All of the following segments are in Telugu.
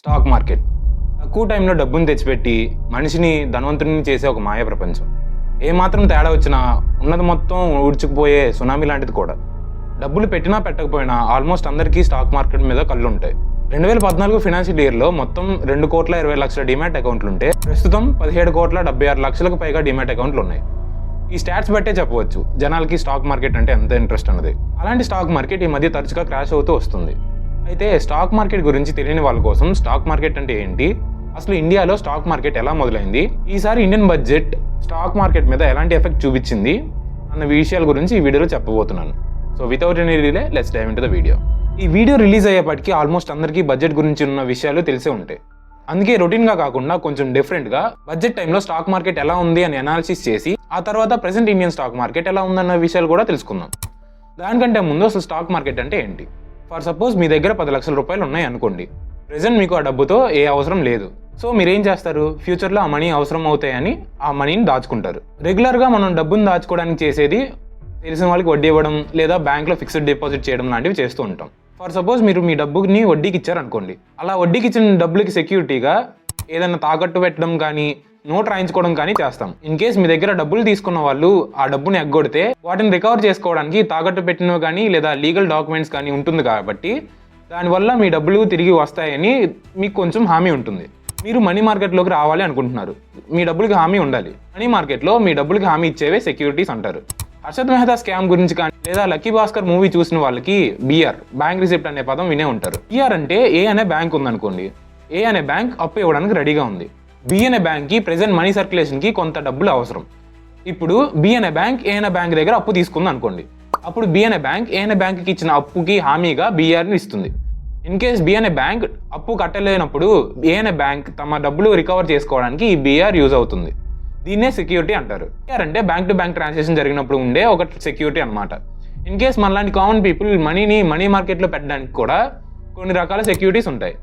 స్టాక్ మార్కెట్ తక్కువ టైంలో డబ్బును తెచ్చిపెట్టి మనిషిని ధనవంతుడిని చేసే ఒక మాయ ప్రపంచం. ఏమాత్రం తేడా వచ్చినా ఉన్నది మొత్తం ఊడ్చుకుపోయే సునామీ లాంటిది కూడా. డబ్బులు పెట్టినా పెట్టకపోయినా ఆల్మోస్ట్ అందరికీ స్టాక్ మార్కెట్ మీద కళ్ళు ఉంటాయి. 2014 ఫైనాన్షియల్ ఇయర్లో మొత్తం 2,20,00,000 డిమాట్ అకౌంట్లు ఉంటే ప్రస్తుతం 17,76,00,000కు పైగా డిమాట్ అకౌంట్లు ఉన్నాయి. ఈ స్టాట్స్ బట్టే చెప్పవచ్చు జనాలకి స్టాక్ మార్కెట్ అంటే ఎంత ఇంట్రెస్ట్ అన్నది. అలాంటి స్టాక్ మార్కెట్ ఈ మధ్య తరచుగా క్రాష్ అవుతూ వస్తుంది. అయితే స్టాక్ మార్కెట్ గురించి తెలియని వాళ్ళ కోసం స్టాక్ మార్కెట్ అంటే ఏంటి, అసలు ఇండియాలో స్టాక్ మార్కెట్ ఎలా మొదలైంది, ఈసారి ఇండియన్ బడ్జెట్ స్టాక్ మార్కెట్ మీద ఎలాంటి ఎఫెక్ట్ చూపించింది అన్న విషయాల గురించి ఈ వీడియోలో చెప్పబోతున్నాను. So without any delay let's dive into the video. ఈ వీడియో రిలీజ్ అయ్యేపటికి ఆల్మోస్ట్ అందరికీ బడ్జెట్ గురించి ఉన్న విషయాలు తెలిసే ఉంటాయి. అందుకే రొటీన్గా కాకుండా కొంచెం డిఫరెంట్గా బడ్జెట్ టైంలో స్టాక్ మార్కెట్ ఎలా ఉంది అని అనాలిసిస్ చేసి ఆ తర్వాత ప్రెసెంట్ ఇండియన్ స్టాక్ మార్కెట్ ఎలా ఉందన్న విషయాలు కూడా తెలుసుకుందాం. దానికంటే ముందు అసలు స్టాక్ మార్కెట్ అంటే ఏంటి. ఫర్ సపోజ్ మీ దగ్గర 10 లక్షల రూపాయలు ఉన్నాయి అనుకోండి. ప్రెసెంట్ మీకు ఆ డబ్బుతో ఏ అవసరం లేదు. సో మీరేం చేస్తారు, ఫ్యూచర్లో ఆ మనీ అవసరం అవుతాయని ఆ మనీని దాచుకుంటారు. రెగ్యులర్గా మనం డబ్బును దాచుకోవడానికి చేసేది తెలిసిన వాళ్ళకి వడ్డీ ఇవ్వడం లేదా బ్యాంక్లో ఫిక్స్డ్ డిపాజిట్ చేయడం లాంటివి చేస్తూ ఉంటాం. ఫర్ సపోజ్ మీరు మీ డబ్బుని వడ్డీకి ఇచ్చారనుకోండి. అలా వడ్డీకి ఇచ్చిన డబ్బులకి సెక్యూరిటీగా ఏదైనా తాకట్టు పెట్టడం కానీ నోట్ రాయించుకోవడం కానీ చేస్తాం. ఇన్ కేస్ మీ దగ్గర డబ్బులు తీసుకున్న వాళ్ళు ఆ డబ్బుని ఎగ్గొడితే వాటిని రికవర్ చేసుకోవడానికి తాకట్టు పెట్టినవి కానీ లేదా లీగల్ డాక్యుమెంట్స్ కానీ ఉంటుంది కాబట్టి దానివల్ల మీ డబ్బులు తిరిగి వస్తాయని మీకు కొంచెం హామీ ఉంటుంది. మీరు మనీ మార్కెట్లోకి రావాలి అనుకుంటున్నారు, మీ డబ్బులకి హామీ ఉండాలి. మనీ మార్కెట్లో మీ డబ్బులకి హామీ ఇచ్చేవే సెక్యూరిటీస్ అంటారు. హర్షద్ మెహతా స్కామ్ గురించి కానీ లేదా లక్కీ భాస్కర్ మూవీ చూసిన వాళ్ళకి బిఆర్ బ్యాంక్ రిసిప్ట్ అనే పదం వినే ఉంటారు. బిఆర్ అంటే ఏ అనే బ్యాంక్ ఉందనుకోండి. ఏ అనే బ్యాంక్ అప్పు ఇవ్వడానికి రెడీగా ఉంది. బి అనే బ్యాంక్కి ప్రెజెంట్ మనీ సర్క్యులేషన్కి కొంత డబ్బులు అవసరం. ఇప్పుడు బి అనే బ్యాంక్ ఏ అనే బ్యాంక్ దగ్గర అప్పు తీసుకుంది అనుకోండి. అప్పుడు బి అనే బ్యాంక్ ఏ అనే బ్యాంక్కి ఇచ్చిన అప్పుకి హామీగా బిఆర్ని ఇస్తుంది. ఇన్ కేస్ బి అనే బ్యాంక్ అప్పు కట్టలేనప్పుడు ఏ అనే బ్యాంక్ తమ డబ్బులు రికవర్ చేసుకోవడానికి ఈ బిఆర్ యూజ్ అవుతుంది. దీన్నే సెక్యూరిటీ అంటారు. బిఆర్ అంటే బ్యాంక్ టు బ్యాంక్ ట్రాన్సాక్షన్ జరిగినప్పుడు ఉండే ఒక సెక్యూరిటీ అనమాట. ఇన్ కేస్ మనలాంటి కామన్ పీపుల్ మనీని మనీ మార్కెట్లో పెట్టడానికి కూడా కొన్ని రకాల సెక్యూరిటీస్ ఉంటాయి.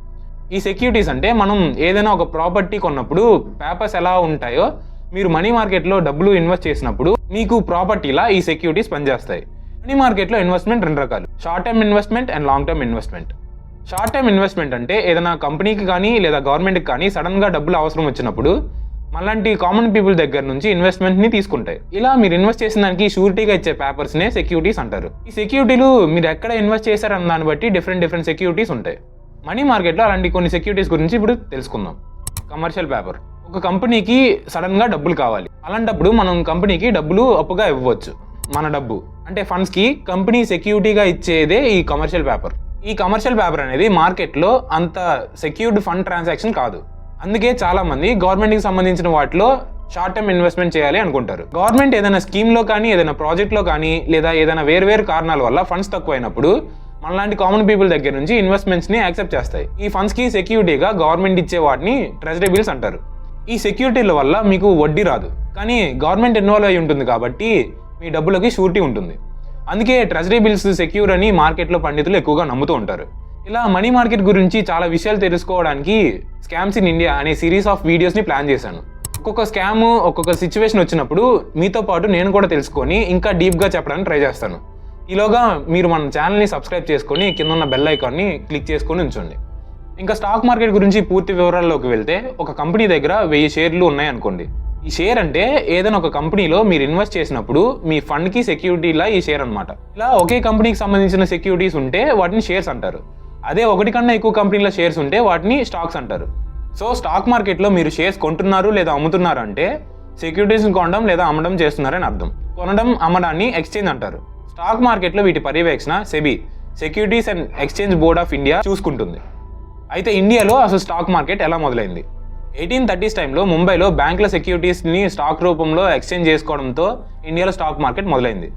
ఈ సెక్యూరిటీస్ అంటే మనం ఏదైనా ఒక ప్రాపర్టీ కొన్నప్పుడు పేపర్స్ ఎలా ఉంటాయో మీరు మనీ మార్కెట్లో డబ్బులు ఇన్వెస్ట్ చేసినప్పుడు మీకు ప్రాపర్టీలా ఈ సెక్యూరిటీస్ పనిచేస్తాయి. మనీ మార్కెట్లో ఇన్వెస్ట్మెంట్ 2 రకాలు, short term investment and long term investment. Short term investment అంటే ఏదైనా కంపెనీకి కానీ లేదా గవర్నమెంట్కి కానీ సడన్గా డబ్బులు అవసరం వచ్చినప్పుడు మనలాంటి కామన్ పీపుల్ దగ్గర నుంచి ఇన్వెస్ట్మెంట్ని తీసుకుంటాయి. ఇలా మీరు ఇన్వెస్ట్ చేసిన దానికి షూరిటీగా ఇచ్చే పేపర్స్నే సెక్యూరిటీస్ అంటారు. ఈ సెక్యూరిటీలు మీరు ఎక్కడ ఇన్వెస్ట్ చేశారన్న దాన్ని బట్టి డిఫరెంట్ సెక్యూరిటీస్ ఉంటాయి. మనీ మార్కెట్లో అలాంటి కొన్ని సెక్యూరిటీస్ గురించి ఇప్పుడు తెలుసుకుందాం. కమర్షియల్ పేపర్, ఒక కంపెనీకి సడన్గా డబ్బులు కావాలి. అలాంటప్పుడు మనం కంపెనీకి డబ్బులు అప్పుగా ఇవ్వచ్చు. మన డబ్బు అంటే ఫండ్స్కి కంపెనీ సెక్యూరిటీగా ఇచ్చేదే ఈ కమర్షియల్ పేపర్. ఈ కమర్షియల్ పేపర్ అనేది మార్కెట్లో అంత సెక్యూర్డ్ ఫండ్ ట్రాన్సాక్షన్ కాదు. అందుకే చాలా మంది గవర్నమెంట్కి సంబంధించిన వాటిలో షార్ట్ టర్మ్ ఇన్వెస్ట్మెంట్ చేయాలి అనుకుంటారు. గవర్నమెంట్ ఏదైనా స్కీమ్లో కానీ ఏదైనా ప్రాజెక్ట్లో కానీ లేదా ఏదైనా వేరు కారణాల వల్ల ఫండ్స్ తక్కువైనప్పుడు మనలాంటి కామన్ పీపుల్ దగ్గర నుంచి ఇన్వెస్ట్మెంట్స్ని యాక్సెప్ట్ చేస్తాయి. ఈ ఫండ్స్కి సెక్యూరిటీగా గవర్నమెంట్ ఇచ్చే వాటిని ట్రెజరీ బిల్స్ అంటారు. ఈ సెక్యూరిటీల వల్ల మీకు వడ్డీ రాదు, కానీ గవర్నమెంట్ ఇన్వాల్వ్ అయి ఉంటుంది కాబట్టి మీ డబ్బులకి షూరిటీ ఉంటుంది. అందుకే ట్రెజరీ బిల్స్ సెక్యూర్ అని మార్కెట్లో పండితులు ఎక్కువగా నమ్ముతూ ఉంటారు. ఇలా మనీ మార్కెట్ గురించి చాలా విషయాలు తెలుసుకోవడానికి స్కామ్స్ ఇన్ ఇండియా అనే సిరీస్ ఆఫ్ వీడియోస్ని ప్లాన్ చేశాను. ఒక్కొక్క స్కామ్ ఒక్కొక్క సిచ్యువేషన్ వచ్చినప్పుడు మీతో పాటు నేను కూడా తెలుసుకొని ఇంకా డీప్గా చెప్పడానికి ట్రై చేస్తాను. ఈలోగా మీరు మన ఛానల్ని సబ్స్క్రైబ్ చేసుకొని కింద ఉన్న బెల్ ఐకాన్ని క్లిక్ చేసుకొని ఉంచండి. ఇంకా స్టాక్ మార్కెట్ గురించి పూర్తి వివరాల్లోకి వెళ్తే ఒక కంపెనీ దగ్గర 1000 షేర్లు ఉన్నాయనుకోండి. ఈ షేర్ అంటే ఏదైనా ఒక కంపెనీలో మీరు ఇన్వెస్ట్ చేసినప్పుడు మీ ఫండ్కి సెక్యూరిటీలా ఈ షేర్ అనమాట. ఇలా ఒకే కంపెనీకి సంబంధించిన సెక్యూరిటీస్ ఉంటే వాటిని షేర్స్ అంటారు. అదే ఒకటి కన్నా ఎక్కువ కంపెనీల షేర్స్ ఉంటే వాటిని స్టాక్స్ అంటారు. సో స్టాక్ మార్కెట్లో మీరు షేర్స్ కొంటున్నారు లేదా అమ్ముతున్నారు అంటే సెక్యూరిటీస్ని కొనడం లేదా అమ్మడం చేస్తున్నారని అర్థం. కొనడం అమ్మడాన్ని ఎక్స్చేంజ్ అంటారు. స్టాక్ మార్కెట్లో వీటి పర్యవేక్షణ SEBI, securities and exchange board of India చూసుకుంటుంది. అయితే ఇండియాలో అసలు స్టాక్ మార్కెట్ ఎలా మొదలైంది? 1830s టైంలో ముంబైలో బ్యాంకుల సెక్యూరిటీస్ని స్టాక్ రూపంలో ఎక్స్చేంజ్ చేసుకోవడంతో ఇండియాలో స్టాక్ మార్కెట్ మొదలైంది.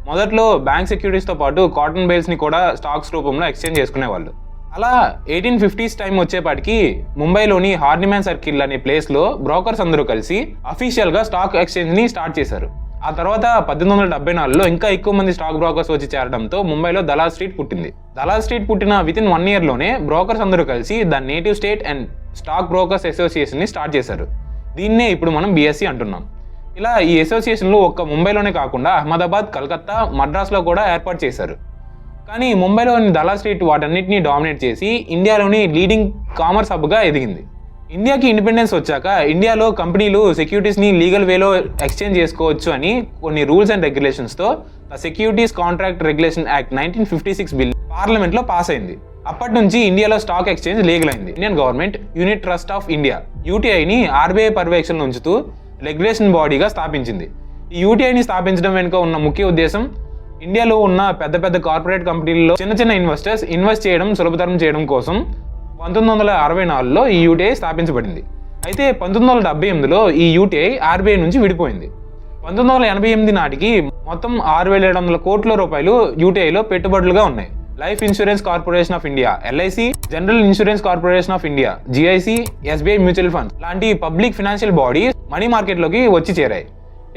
మొదట్లో బ్యాంక్ సెక్యూరిటీస్తో పాటు కాటన్ బేల్స్ని కూడా స్టాక్స్ రూపంలో ఎక్స్చేంజ్ చేసుకునేవాళ్ళు. అలా 1850s టైం వచ్చేపాటికి ముంబైలోని హార్నిమ్యాన్ సర్కిల్ అనే ప్లేస్లో బ్రోకర్స్ అందరూ కలిసి అఫీషియల్గా స్టాక్ ఎక్స్చేంజ్ని స్టార్ట్ చేశారు. ఆ తర్వాత 1874లో ఇంకా ఎక్కువ మంది స్టాక్ బ్రోకర్స్ వచ్చి చేరడంతో ముంబైలో దలాల్ స్ట్రీట్ పుట్టింది. దలాల్ స్ట్రీట్ పుట్టిన వితిన్ 1 ఇయర్లోనే బ్రోకర్స్ అందరూ కలిసి the native state and stock brokers అసోసియేషన్ని స్టార్ట్ చేశారు. దీన్నే ఇప్పుడు మనం BSE అంటున్నాం. ఇలా ఈ అసోసియేషన్లు ఒక్క ముంబైలోనే కాకుండా అహ్మదాబాద్, కలకత్తా, మద్రాస్లో కూడా ఏర్పాటు చేశారు. కానీ ముంబైలోని దలా స్ట్రీట్ వాటన్నిటిని డామినేట్ చేసి ఇండియాలోని లీడింగ్ కామర్స్ హబ్గా ఎదిగింది. ఇండియాకి ఇండిపెండెన్స్ వచ్చాక ఇండియాలో కంపెనీలు సెక్యూరిటీస్ని లీగల్ వేలో ఎక్స్చేంజ్ చేసుకోవచ్చు అని కొన్ని రూల్స్ అండ్ రెగ్యులేషన్స్తో the securities contract regulation act 1956 bill పార్లమెంట్లో పాస్ అయింది. అప్పటి నుంచి ఇండియాలో స్టాక్ ఎక్స్చేంజ్ లీగల్ అయింది. Indian government unit trust of India యూటీఐని ఆర్బీఐ పర్యవేక్షణలో ఉంచుతూ రెగ్యులేషన్ బాడీగా స్థాపించింది. ఈ యూటీఐని స్థాపించడం వెనుక ఉన్న ముఖ్య ఉద్దేశం ఇండియాలో ఉన్న పెద్ద పెద్ద కార్పొరేట్ కంపెనీల్లో చిన్న చిన్న ఇన్వెస్టర్స్ ఇన్వెస్ట్ చేయడం సులభతరం చేయడం కోసం 1964లో ఈ యూటీఐ స్థాపించబడింది. అయితే 1978లో ఈ యూటీఐ ఆర్బీఐ నుంచి విడిపోయింది. 1988 నాటికి మొత్తం 6,700 కోట్ల రూపాయలు యూటీఐలో పెట్టుబడులుగా ఉన్నాయి. Life insurance corporation of India LIC, general insurance corporation of India GIC, SBI mutual funds లాంటి పబ్లిక్ ఫైనాన్షియల్ బాడీస్ మనీ మార్కెట్లోకి వచ్చి చేరాయి.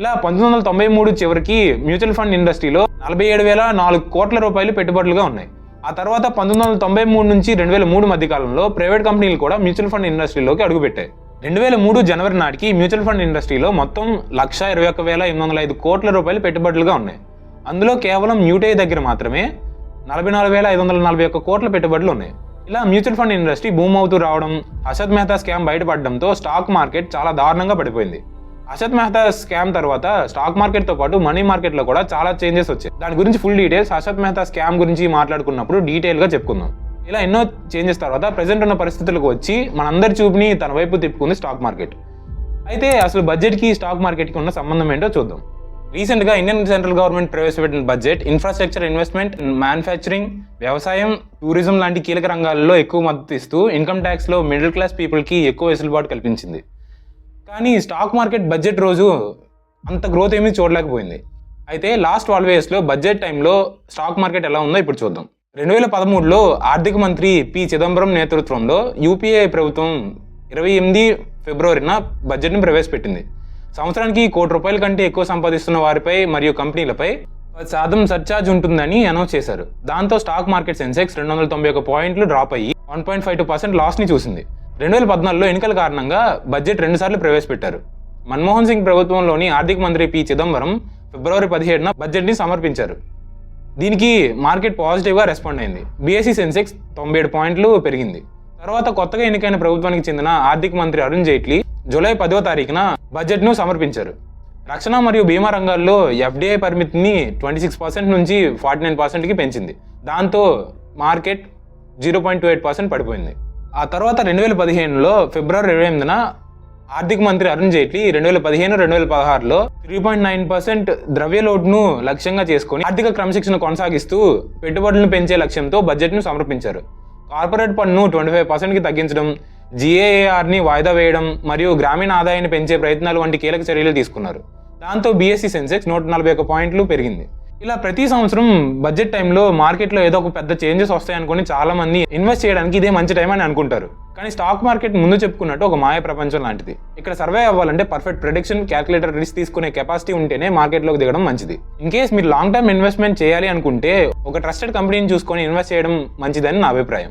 ఇలా 1993 చివరికి మ్యూచువల్ ఫండ్ ఇండస్ట్రీలో 47,004 కోట్ల రూపాయలు పెట్టుబడులుగా ఉన్నాయి. ఆ తర్వాత 1993 నుంచి 2003 మధ్య కాలంలో ప్రైవేట్ కంపెనీలు కూడా మ్యూచువల్ ఫండ్ ఇండస్ట్రీలోకి అడుగుపెట్టాయి. 2003 జనవరి నాటికి మ్యూచువల్ ఫండ్ ఇండస్ట్రీలో మొత్తం 121,805 కోట్ల రూపాయలు పెట్టుబడులుగా ఉన్నాయి. అందులో కేవలం యూటీఐ దగ్గర మాత్రమే 44,541 కోట్ల పెట్టుబడులు ఉన్నాయి. ఇలా మ్యూచువల్ ఫండ్ ఇండస్ట్రీ బూమ్ అవుతూ రావడం, హర్షద్ మెహతా స్కామ్ బయటపడడంతో స్టాక్ మార్కెట్ చాలా దారుణంగా పడిపోయింది. హర్షద్ మెహతా స్కామ్ తర్వాత స్టాక్ మార్కెట్తో పాటు మనీ మార్కెట్లో కూడా చాలా చేంజెస్ వచ్చాయి. దాని గురించి full details Harshad Mehta scam గురించి మాట్లాడుకున్నప్పుడు డీటెయిల్గా చెప్పుకుందాం. ఇలా ఎన్నో చేంజెస్ తర్వాత ప్రెజెంట్ ఉన్న పరిస్థితులకు వచ్చి మనందరి చూపుని తన వైపు తిప్పుకుంది స్టాక్ మార్కెట్. అయితే అసలు బడ్జెట్కి స్టాక్ మార్కెట్కి ఉన్న సంబంధం ఏంటో చూద్దాం. రీసెంట్గా ఇండియన్ సెంట్రల్ గవర్నమెంట్ ప్రవేశపెట్టిన బడ్జెట్ ఇన్ఫ్రాస్ట్రక్చర్ ఇన్వెస్ట్మెంట్, మ్యానుఫ్యాక్చరింగ్, వ్యవసాయం, టూరిజం లాంటి కీలక రంగాల్లో ఎక్కువ మద్దతు ఇస్తూ ఇన్కమ్ ట్యాక్స్లో మిడిల్ క్లాస్ పీపుల్కి ఎక్కువ వెసులుబాటు కల్పించింది. కానీ స్టాక్ మార్కెట్ బడ్జెట్ రోజు అంత గ్రోత్ ఏమీ చూడలేకపోయింది. అయితే లాస్ట్ 12 yearsలో బడ్జెట్ టైంలో స్టాక్ మార్కెట్ ఎలా ఉందో ఇప్పుడు చూద్దాం. 2013లో ఆర్థిక మంత్రి పి చిదంబరం నేతృత్వంలో యూపీఏ ప్రభుత్వం 28 ఫిబ్రవరిన బడ్జెట్ని ప్రవేశపెట్టింది. సంవత్సరానికి ₹1,00,00,000 కంటే ఎక్కువ సంపాదిస్తున్న వారిపై మరియు కంపెనీలపై 10% సర్చార్జ్ ఉంటుందని అనౌన్స్ చేశారు. దాంతో స్టాక్ మార్కెట్ సెన్సెక్స్ 291 పాయింట్లు డ్రాప్ అయ్యి 1.52% లాస్ని చూసింది. 2014లో ఎన్నికల కారణంగా బడ్జెట్ 2 సార్లు ప్రవేశపెట్టారు. మన్మోహన్ సింగ్ ప్రభుత్వంలోని ఆర్థిక మంత్రి పి చిదంబరం ఫిబ్రవరి 17న బడ్జెట్ని సమర్పించారు. దీనికి మార్కెట్ పాజిటివ్గా రెస్పాండ్ అయింది. బీఎస్ఈ సెన్సెక్స్ 97 పాయింట్లు పెరిగింది. తర్వాత కొత్తగా ఎన్నికైన ప్రభుత్వానికి చెందిన ఆర్థిక మంత్రి అరుణ్ జైట్లీ జూలై 10వ తారీఖున బడ్జెట్ను సమర్పించారు. రక్షణ మరియు బీమా రంగాల్లో ఎఫ్డీఐ పరిమితిని 26% నుంచి 49%కి పెంచింది. దాంతో మార్కెట్ 0.28% పడిపోయింది. ఆ తర్వాత 2015లో ఫిబ్రవరి 28న ఆర్థిక మంత్రి అరుణ్ జైట్లీ 2015-2016లో 3.9% ద్రవ్య లోటును లక్ష్యంగా చేసుకుని ఆర్థిక క్రమశిక్షణ కొనసాగిస్తూ పెట్టుబడులను పెంచే లక్ష్యంతో బడ్జెట్ను సమర్పించారు. కార్పొరేట్ పన్ను 25%కి తగ్గించడం, జీఏఆర్ని వాయిదా వేయడం మరియు గ్రామీణ ఆదాయాన్ని పెంచే ప్రయత్నాలు వంటి కీలక చర్యలు తీసుకున్నారు. దాంతో బీఎస్ఈ సెన్సెక్స్ 141 పాయింట్లు పెరిగింది. ఇలా ప్రతి సంవత్సరం బడ్జెట్ టైంలో మార్కెట్లో ఏదో ఒక పెద్ద చేంజెస్ వస్తాయనుకుని చాలా మంది ఇన్వెస్ట్ చేయడానికి ఇదే మంచి టైం అని అనుకుంటారు. కానీ స్టాక్ మార్కెట్ ముందు చెప్పుకున్నట్టు ఒక మాయ ప్రపంచం లాంటిది. ఇక్కడ సర్వే అవ్వాలంటే పర్ఫెక్ట్ ప్రెడిక్షన్, క్యాల్కులేటర్, రిస్క్ తీసుకునే కెపాసిటీ ఉంటేనే మార్కెట్లోకి దిగడం మంచిది. ఇన్ కేస్ మీరు లాంగ్ టర్మ్ ఇన్వెస్ట్మెంట్ చేయాలి అనుకుంటే ఒక ట్రస్టెడ్ కంపెనీని చూసుకొని ఇన్వెస్ట్ చేయడం మంచిదని నా అభిప్రాయం.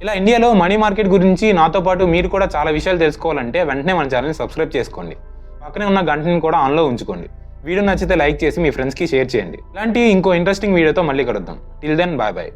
ఇలా ఇండియాలో మనీ మార్కెట్ గురించి నాతో పాటు మీరు కూడా చాలా విషయాలు తెలుసుకోవాలంటే వెంటనే మన ఛానల్ని సబ్స్క్రైబ్ చేసుకోండి. పక్కనే ఉన్న గంటని కూడా ఆన్లో ఉంచుకోండి. వీడియో నచ్చితే లైక్ చేసి మీ ఫ్రెండ్స్కి షేర్ చేయండి. ఇలాంటి ఇంకో ఇంట్రెస్టింగ్ వీడియోతో మళ్ళీ కలుద్దాం. Till then bye bye.